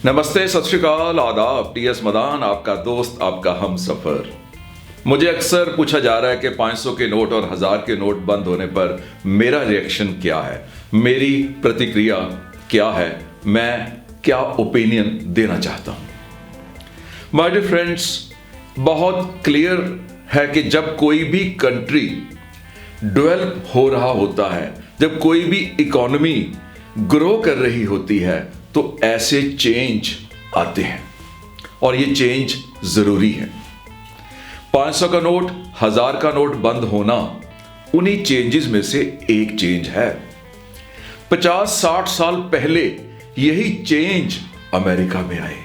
नमस्ते, सत श्री अकाल, आदाब। टीएस मदान, आपका दोस्त, आपका हम सफर। मुझे अक्सर पूछा जा रहा है कि 500 के नोट और 1000 के नोट बंद होने पर मेरा रिएक्शन क्या है, मेरी प्रतिक्रिया क्या है, मैं क्या ओपिनियन देना चाहता हूं। माय डियर फ्रेंड्स, बहुत क्लियर है कि जब कोई भी कंट्री डेवलप हो रहा होता है, जब कोई भी इकोनॉमी ग्रो कर रही होती है, तो ऐसे चेंज आते हैं और ये चेंज जरूरी है। 500 का नोट, 1000 का नोट बंद होना उन्हीं चेंजेस में से एक चेंज है। 50-60 साल पहले यही चेंज अमेरिका में आए,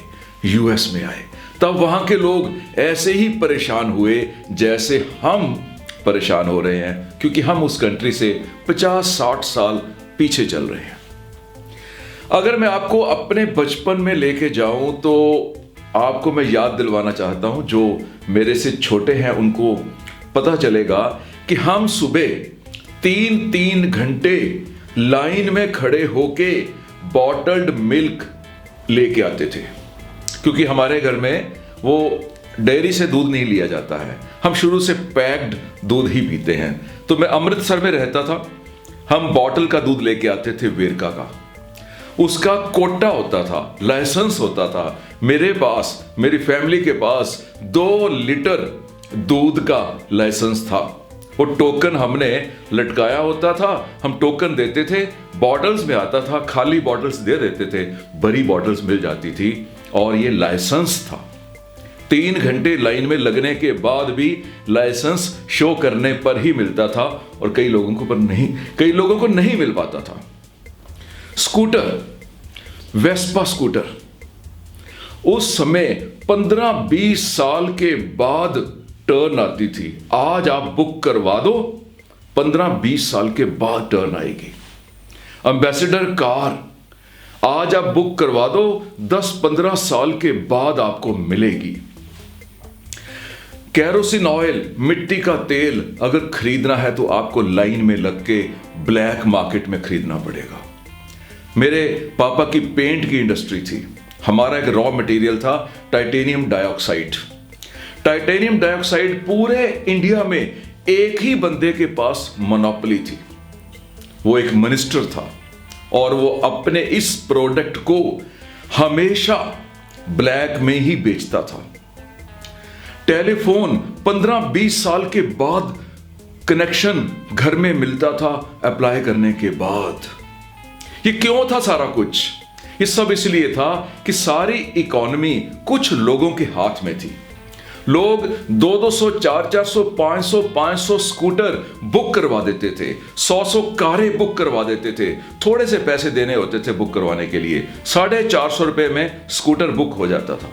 यूएस में आए। तब वहां के लोग ऐसे ही परेशान हुए जैसे हम परेशान हो रहे हैं, क्योंकि हम उस कंट्री से 50-60 साल पीछे चल रहे हैं। अगर मैं आपको अपने बचपन में लेके जाऊं तो आपको मैं याद दिलवाना चाहता हूं, जो मेरे से छोटे हैं उनको पता चलेगा कि हम सुबह 3-3 घंटे लाइन में खड़े होके बॉटल्ड मिल्क लेके आते थे, क्योंकि हमारे घर में वो डेयरी से दूध नहीं लिया जाता है, हम शुरू से पैक्ड दूध ही पीते हैं। तो मैं अमृतसर में रहता था, हम बॉटल का दूध लेके आते थे वेरका का। उसका कोटा होता था, लाइसेंस होता था। मेरे पास, मेरी फैमिली के पास 2 लीटर दूध का लाइसेंस था। वो टोकन हमने लटकाया होता था, हम टोकन देते थे, बॉटल्स में आता था, खाली बॉटल्स दे देते थे, बड़ी बॉटल्स मिल जाती थी और ये लाइसेंस था। 3 घंटे लाइन में लगने के बाद भी लाइसेंस शो करने पर ही मिलता था और कई लोगों को नहीं मिल पाता था। स्कूटर, वेस्पा स्कूटर, उस समय 15-20 साल के बाद टर्न आती थी। आज आप बुक करवा दो, 15-20 साल के बाद टर्न आएगी। एम्बेसडर कार, आज आप बुक करवा दो, 10-15 साल के बाद आपको मिलेगी। कैरोसिन ऑयल, मिट्टी का तेल अगर खरीदना है तो आपको लाइन में लग के ब्लैक मार्केट में खरीदना पड़ेगा। मेरे पापा की पेंट की इंडस्ट्री थी, हमारा एक रॉ मटेरियल था टाइटेनियम डाइऑक्साइड। टाइटेनियम डाइऑक्साइड पूरे इंडिया में एक ही बंदे के पास मोनोपोली थी, वो एक मिनिस्टर था और वो अपने इस प्रोडक्ट को हमेशा ब्लैक में ही बेचता था। टेलीफोन 15-20 साल के बाद कनेक्शन घर में मिलता था अप्लाई करने के बाद। ये क्यों था सारा कुछ? ये सब इसलिए था कि सारी इकोनॉमी कुछ लोगों के हाथ में थी। लोग 200, 400, 500 स्कूटर बुक करवा देते थे, 100 कारें बुक करवा देते थे। थोड़े से पैसे देने होते थे बुक करवाने के लिए, 450 रुपए में स्कूटर बुक हो जाता था।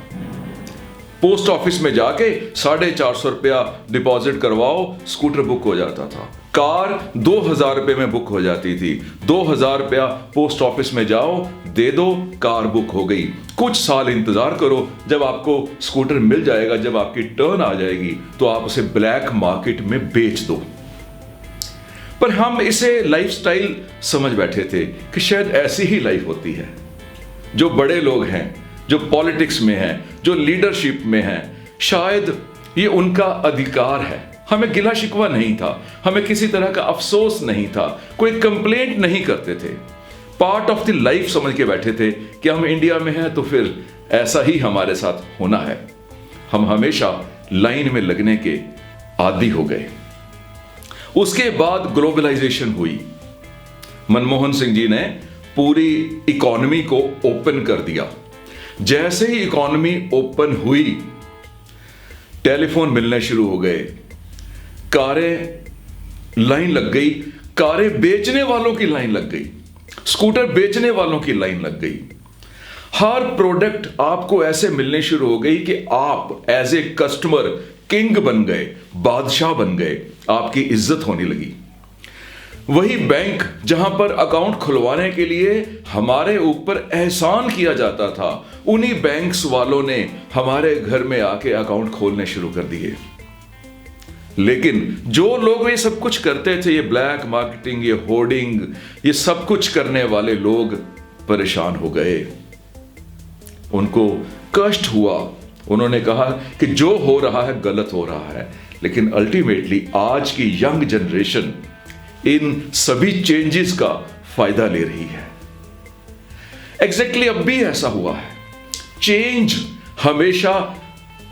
पोस्ट ऑफिस में जाके 450 रुपया डिपॉजिट करवाओ, स्कूटर बुक हो जाता था। कार 2000 रुपए में बुक हो जाती थी, 2000 रुपया पोस्ट ऑफिस में जाओ, दे दो, कार बुक हो गई। कुछ साल इंतजार करो, जब आपको स्कूटर मिल जाएगा, जब आपकी टर्न आ जाएगी तो आप उसे ब्लैक मार्केट में बेच दो। पर हम इसे लाइफस्टाइल समझ बैठे थे कि शायद ऐसी ही लाइफ होती है। जो बड़े लोग हैं, जो पॉलिटिक्स में हैं, जो लीडरशिप में हैं, शायद ये उनका अधिकार है। हमें गिला शिकवा नहीं था, हमें किसी तरह का अफसोस नहीं था, कोई कंप्लेंट नहीं करते थे। पार्ट ऑफ द लाइफ समझ के बैठे थे कि हम इंडिया में हैं तो फिर ऐसा ही हमारे साथ होना है। हम हमेशा लाइन में लगने के आदी हो गए। उसके बाद ग्लोबलाइजेशन हुई। मनमोहन सिंह जी ने पूरी इकोनॉमी को ओपन कर दिया। जैसे ही इकोनॉमी ओपन हुई, टेलीफोन मिलने शुरू हो गए, कारें लाइन लग गई, कारें बेचने वालों की लाइन लग गई, स्कूटर बेचने वालों की लाइन लग गई। हर प्रोडक्ट आपको ऐसे मिलने शुरू हो गई कि आप एज ए कस्टमर किंग बन गए, बादशाह बन गए, आपकी इज्जत होने लगी। वही बैंक जहां पर अकाउंट खुलवाने के लिए हमारे ऊपर एहसान किया जाता था, उन्हीं बैंक्स वालों ने हमारे घर में आके अकाउंट खोलने शुरू कर दिए। लेकिन जो लोग ये सब कुछ करते थे, ये ब्लैक मार्केटिंग, ये होर्डिंग, ये सब कुछ करने वाले लोग परेशान हो गए। उनको कष्ट हुआ, उन्होंने कहा कि जो हो रहा है गलत हो रहा है, लेकिन अल्टीमेटली आज की यंग जनरेशन इन सभी चेंजेस का फायदा ले रही है। एग्जैक्टली अब भी ऐसा हुआ है। चेंज हमेशा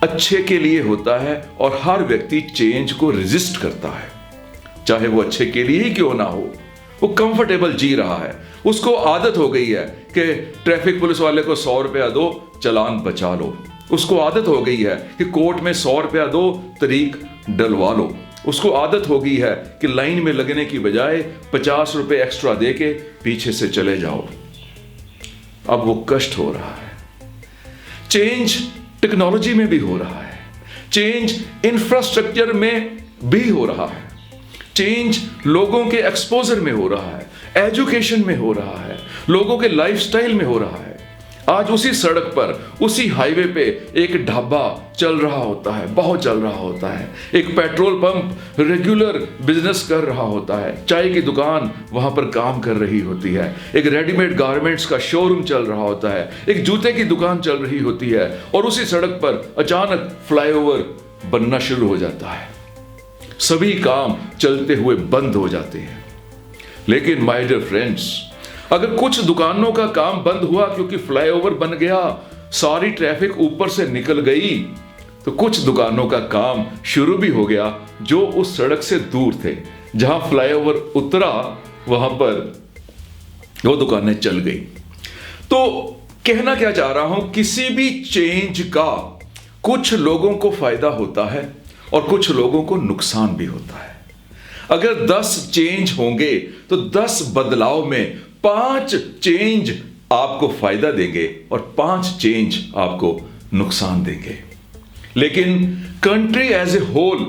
अच्छे के लिए होता है और हर व्यक्ति चेंज को रेजिस्ट करता है, चाहे वो अच्छे के लिए ही क्यों ना हो। वो कंफर्टेबल जी रहा है, उसको आदत हो गई है कि ट्रैफिक पुलिस वाले को 100 रुपया दो, चालान बचा लो। उसको आदत हो गई है कि कोर्ट में 100 रुपया दो, तरीक डलवा लो। उसको आदत हो गई है कि लाइन में लगने की बजाय 50 रुपए एक्स्ट्रा देके पीछे से चले जाओ। अब वो कष्ट हो रहा है। चेंज टेक्नोलॉजी में भी हो रहा है, चेंज इंफ्रास्ट्रक्चर में भी हो रहा है, चेंज लोगों के एक्सपोजर में हो रहा है, एजुकेशन में हो रहा है, लोगों के लाइफस्टाइल में हो रहा है। आज उसी सड़क पर, उसी हाईवे पे एक ढाबा चल रहा होता है, बहुत चल रहा होता है। एक पेट्रोल पंप रेगुलर बिजनेस कर रहा होता है, चाय की दुकान वहां पर काम कर रही होती है, एक रेडीमेड गारमेंट्स का शोरूम चल रहा होता है, एक जूते की दुकान चल रही होती है, और उसी सड़क पर अचानक फ्लाईओवर बनना शुरू हो जाता है। सभी काम चलते हुए बंद हो जाते हैं। लेकिन माय डियर फ्रेंड्स, अगर कुछ दुकानों का काम बंद हुआ क्योंकि फ्लाईओवर बन गया, सारी ट्रैफिक ऊपर से निकल गई, तो कुछ दुकानों का काम शुरू भी हो गया जो उस सड़क से दूर थे। जहां फ्लाईओवर उतरा वहां पर वो दुकानें चल गई। तो कहना क्या चाह रहा हूं, किसी भी चेंज का कुछ लोगों को फायदा होता है और कुछ लोगों को नुकसान भी होता है। अगर 10 चेंज होंगे तो 10 बदलाव में 5 चेंज आपको फायदा देंगे और 5 चेंज आपको नुकसान देंगे। लेकिन कंट्री एज ए होल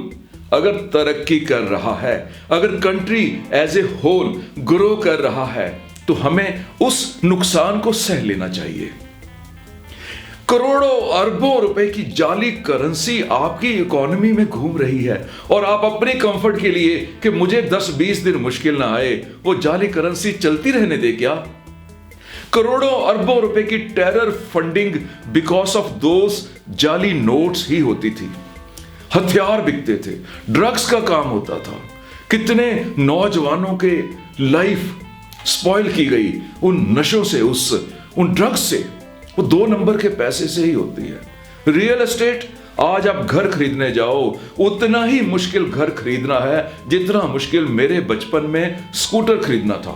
अगर तरक्की कर रहा है, अगर country as a whole grow कर रहा है, तो हमें उस नुकसान को सह लेना चाहिए। करोड़ों अरबों रुपए की जाली करेंसी आपकी इकोनॉमी में घूम रही है और आप अपने कंफर्ट के लिए कि मुझे 10-20 दिन मुश्किल ना आए, वो जाली करेंसी चलती रहने दे क्या? करोड़ों अरबों रुपए की terror funding because of those जाली नोट्स ही होती थी। हथियार बिकते थे, ड्रग्स का काम होता था, कितने नौजवानों के लाइफ स्पॉइल की गई उन नशों से, उन ड्रग्स से। वो 2 नंबर के पैसे से ही होती है। रियल एस्टेट, आज आप घर खरीदने जाओ, उतना ही मुश्किल घर खरीदना है जितना मुश्किल मेरे बचपन में स्कूटर खरीदना था।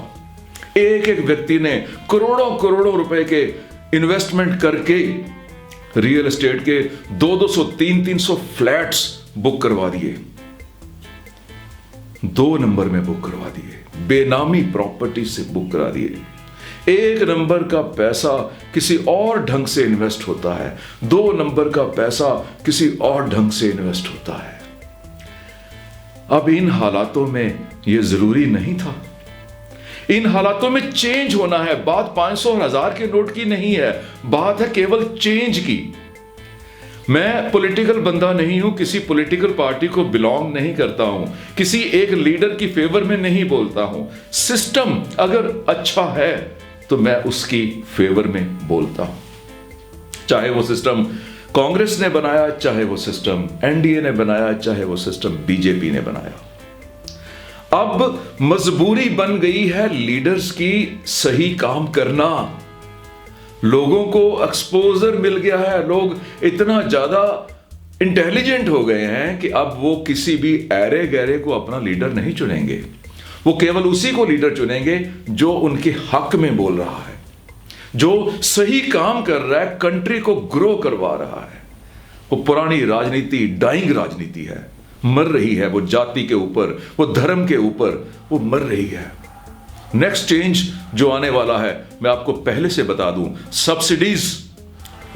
एक एक व्यक्ति ने करोड़ों करोड़ों रुपए के इन्वेस्टमेंट करके रियल एस्टेट के 200 300 फ्लैट्स बुक करवा दिए, 2 नंबर में बुक करवा दिए, बेनामी प्रॉपर्टी से बुक करा दिए। 1 नंबर का पैसा किसी और ढंग से इन्वेस्ट होता है, 2 नंबर का पैसा किसी और ढंग से इन्वेस्ट होता है। अब इन हालातों में यह जरूरी नहीं था। इन हालातों में चेंज होना है। बात 500 और 1000 के नोट की नहीं है, बात है केवल चेंज की। मैं पॉलिटिकल बंदा नहीं हूं, किसी पॉलिटिकल पार्टी को बिलोंग नहीं करता हूं, किसी एक लीडर की फेवर में नहीं बोलता हूं। सिस्टम अगर अच्छा है तो मैं उसकी फेवर में बोलता हूं। चाहे वो सिस्टम कांग्रेस ने बनाया, चाहे वो सिस्टम एनडीए ने बनाया, चाहे वो सिस्टम बीजेपी ने बनाया। अब मजबूरी बन गई है लीडर्स की सही काम करना। लोगों को एक्सपोजर मिल गया है, लोग इतना ज्यादा इंटेलिजेंट हो गए हैं कि अब वो किसी भी ऐरे गैरे को अपना लीडर नहीं चुनेंगे। वो केवल उसी को लीडर चुनेंगे जो उनके हक में बोल रहा है, जो सही काम कर रहा है, कंट्री को ग्रो करवा रहा है। वो पुरानी राजनीति डाइंग राजनीति है, मर रही है। वो जाति के ऊपर, वो धर्म के ऊपर वो मर रही है। नेक्स्ट चेंज जो आने वाला है, मैं आपको पहले से बता दूं, सब्सिडीज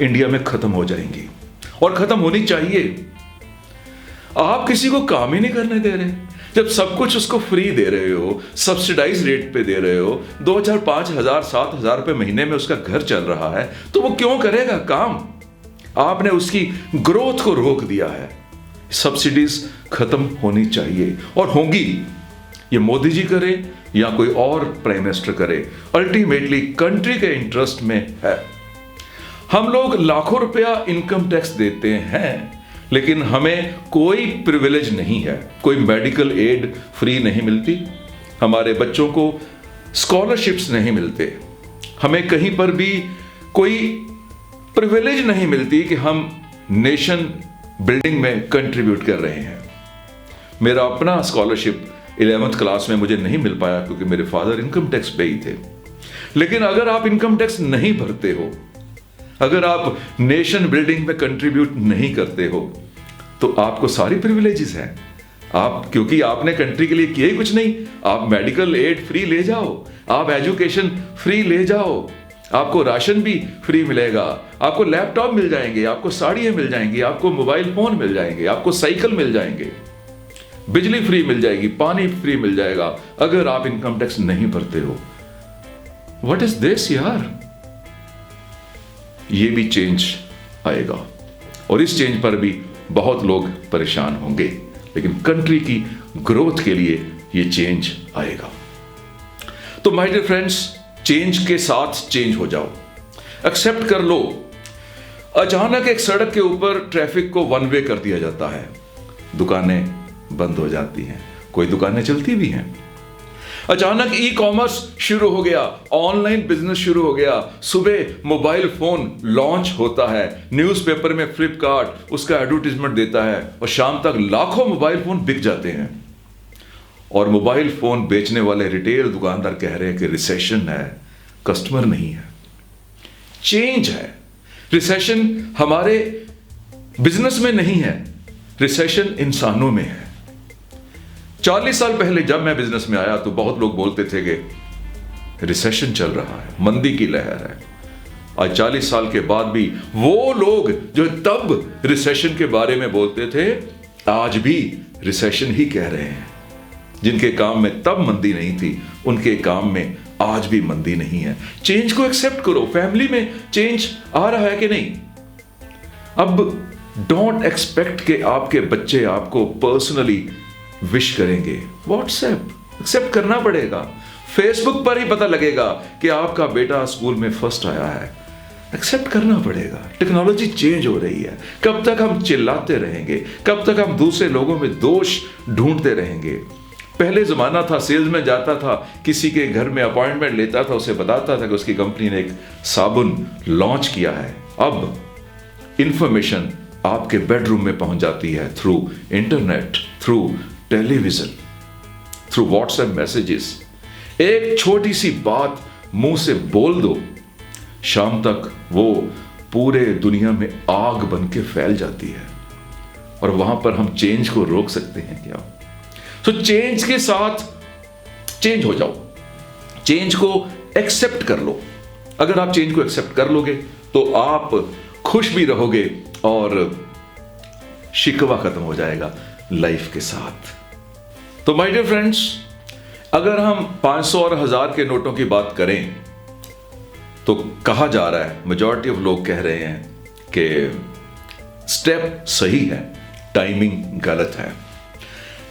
इंडिया में खत्म हो जाएंगी और खत्म होनी चाहिए। आप किसी को काम ही नहीं करने दे रहे। जब सब कुछ उसको फ्री दे रहे हो, सब्सिडाइज रेट पे दे रहे हो, 2000, 5000, 7000 रुपए महीने में उसका घर चल रहा है, तो वो क्यों करेगा काम? आपने उसकी ग्रोथ को रोक दिया है। सब्सिडीज खत्म होनी चाहिए और होंगी। ये मोदी जी करे या कोई और प्राइम मिनिस्टर करे, अल्टीमेटली कंट्री के इंटरेस्ट में है। हम लोग लाखों रुपया इनकम टैक्स देते हैं, लेकिन हमें कोई प्रिविलेज नहीं है, कोई मेडिकल एड फ्री नहीं मिलती, हमारे बच्चों को स्कॉलरशिप्स नहीं मिलते, हमें कहीं पर भी कोई प्रिविलेज नहीं मिलती कि हम नेशन बिल्डिंग में कंट्रीब्यूट कर रहे हैं। मेरा अपना स्कॉलरशिप 11th क्लास में मुझे नहीं मिल पाया क्योंकि मेरे फादर इनकम टैक्स पे ही थे। लेकिन अगर आप इनकम टैक्स नहीं भरते हो, अगर आप नेशन बिल्डिंग में कंट्रीब्यूट नहीं करते हो, तो आपको सारी प्रिविलेजेस हैं। आप, क्योंकि आपने कंट्री के लिए किया ही कुछ नहीं, आप मेडिकल एड फ्री ले जाओ, आप एजुकेशन फ्री ले जाओ, आपको राशन भी फ्री मिलेगा, आपको लैपटॉप मिल जाएंगे, आपको साड़ियां मिल जाएंगी, आपको मोबाइल फोन मिल जाएंगे, आपको साइकिल मिल जाएंगे, बिजली फ्री मिल जाएगी, पानी फ्री मिल जाएगा, अगर आप इनकम टैक्स नहीं भरते हो। व्हाट इज दिस यार? ये भी चेंज आएगा और इस चेंज पर भी बहुत लोग परेशान होंगे, लेकिन कंट्री की ग्रोथ के लिए ये चेंज आएगा। तो माय डियर फ्रेंड्स, चेंज के साथ चेंज हो जाओ, एक्सेप्ट कर लो। अचानक एक सड़क के ऊपर ट्रैफिक को वन वे कर दिया जाता है, दुकानें बंद हो जाती हैं, कोई दुकानें चलती भी हैं। अचानक ई कॉमर्स शुरू हो गया, ऑनलाइन बिजनेस शुरू हो गया, सुबह मोबाइल फोन लॉन्च होता है, न्यूज़पेपर में फ्लिपकार्ट उसका एडवर्टीजमेंट देता है और शाम तक लाखों मोबाइल फोन बिक जाते हैं। और मोबाइल फोन बेचने वाले रिटेल दुकानदार कह रहे हैं कि रिसेशन है, कस्टमर नहीं है, चेंज है। रिसेशन हमारे बिजनेस में नहीं है, रिसेशन इंसानों में है। 40 साल पहले जब मैं बिजनेस में आया तो बहुत लोग बोलते थे कि रिसेशन चल रहा है, मंदी की लहर है। आज 40 साल के बाद भी वो लोग जो तब रिसेशन के बारे में बोलते थे, आज भी रिसेशन ही कह रहे हैं। जिनके काम में तब मंदी नहीं थी, उनके काम में आज भी मंदी नहीं है। चेंज को एक्सेप्ट करो। फैमिली में चेंज आ रहा है कि नहीं? अब डोंट एक्सपेक्ट कि आपके बच्चे आपको पर्सनली विश करेंगे। व्हाट्सएप एक्सेप्ट करना पड़ेगा, फेसबुक पर ही पता लगेगा कि आपका बेटा स्कूल में फर्स्ट आया है, एक्सेप्ट करना पड़ेगा। टेक्नोलॉजी चेंज हो रही है, कब तक हम चिल्लाते रहेंगे, कब तक हम दूसरे लोगों में दोष ढूंढते रहेंगे? पहले जमाना था, सेल्समैन जाता था, किसी के घर में अपॉइंटमेंट लेता था, उसे बताता था कि उसकी कंपनी ने एक साबुन लॉन्च किया है। अब इंफॉर्मेशन आपके बेडरूम में पहुंच जाती है through internet, through television, through WhatsApp messages. एक छोटी सी बात मुंह से बोल दो, शाम तक वो पूरे दुनिया में आग बन के फैल जाती है। और वहां पर हम चेंज को रोक सकते हैं क्या? तो चेंज के साथ चेंज हो जाओ, चेंज को एक्सेप्ट कर लो। अगर आप चेंज को एक्सेप्ट कर लोगे तो आप खुश भी रहोगे और शिकवा खत्म हो जाएगा लाइफ के साथ। तो माय डियर फ्रेंड्स, अगर हम 500 और 1000 के नोटों की बात करें तो कहा जा रहा है, मेजॉरिटी ऑफ लोग कह रहे हैं कि स्टेप सही है, टाइमिंग गलत है।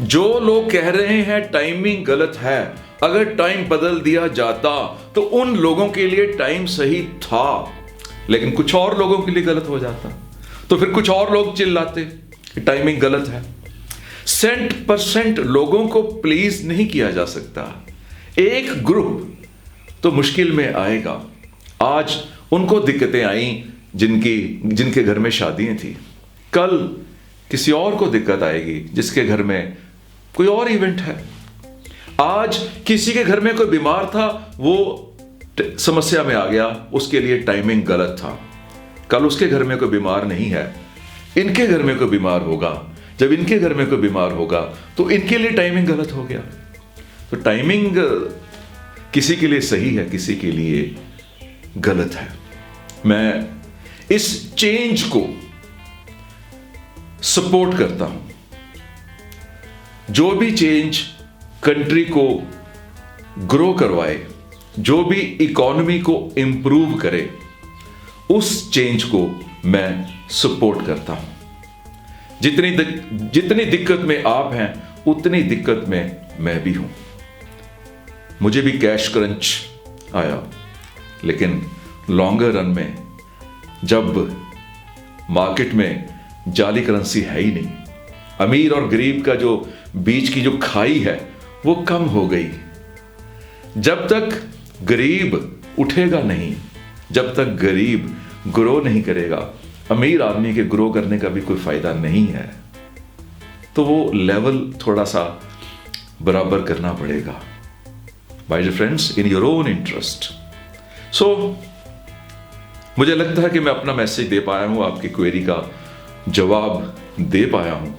जो लोग कह रहे हैं टाइमिंग गलत है, अगर टाइम बदल दिया जाता तो उन लोगों के लिए टाइम सही था, लेकिन कुछ और लोगों के लिए गलत हो जाता, तो फिर कुछ और लोग चिल्लाते कि टाइमिंग गलत है। 100% लोगों को प्लीज नहीं किया जा सकता। एक ग्रुप तो मुश्किल में आएगा। आज उनको दिक्कतें आई जिनके घर में शादियां थी, कल किसी और को दिक्कत आएगी जिसके घर में कोई और इवेंट है। आज किसी के घर में कोई बीमार था, वो समस्या में आ गया, उसके लिए टाइमिंग गलत था। कल उसके घर में कोई बीमार नहीं है, इनके घर में कोई बीमार होगा, जब इनके घर में कोई बीमार होगा तो इनके लिए टाइमिंग गलत हो गया। तो टाइमिंग किसी के लिए सही है, किसी के लिए गलत है। मैं इस चेंज को सपोर्ट करता हूं। जो भी चेंज कंट्री को ग्रो करवाए, जो भी इकोनॉमी को इंप्रूव करे, उस चेंज को मैं सपोर्ट करता हूं। जितनी दिक्कत में आप हैं, उतनी दिक्कत में मैं भी हूं। मुझे भी कैश क्रंच आया, लेकिन लॉन्गर रन में जब मार्केट में जाली करेंसी है ही नहीं, अमीर और गरीब का जो बीच की जो खाई है वो कम हो गई। जब तक गरीब उठेगा नहीं, जब तक गरीब ग्रो नहीं करेगा, अमीर आदमी के ग्रो करने का भी कोई फायदा नहीं है। तो वो लेवल थोड़ा सा बराबर करना पड़ेगा my dear friends, in your own interest. So मुझे लगता है कि मैं अपना मैसेज दे पाया हूं, आपकी क्वेरी का जवाब दे पाया हूं।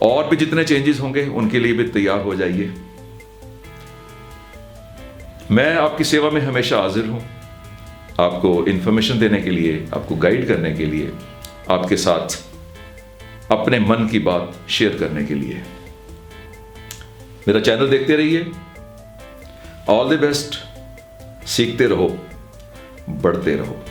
और भी जितने चेंजेस होंगे उनके लिए भी तैयार हो जाइए। मैं आपकी सेवा में हमेशा हाजिर हूं, आपको इंफॉर्मेशन देने के लिए, आपको गाइड करने के लिए, आपके साथ अपने मन की बात शेयर करने के लिए। मेरा चैनल देखते रहिए। All the best. सीखते रहो, बढ़ते रहो।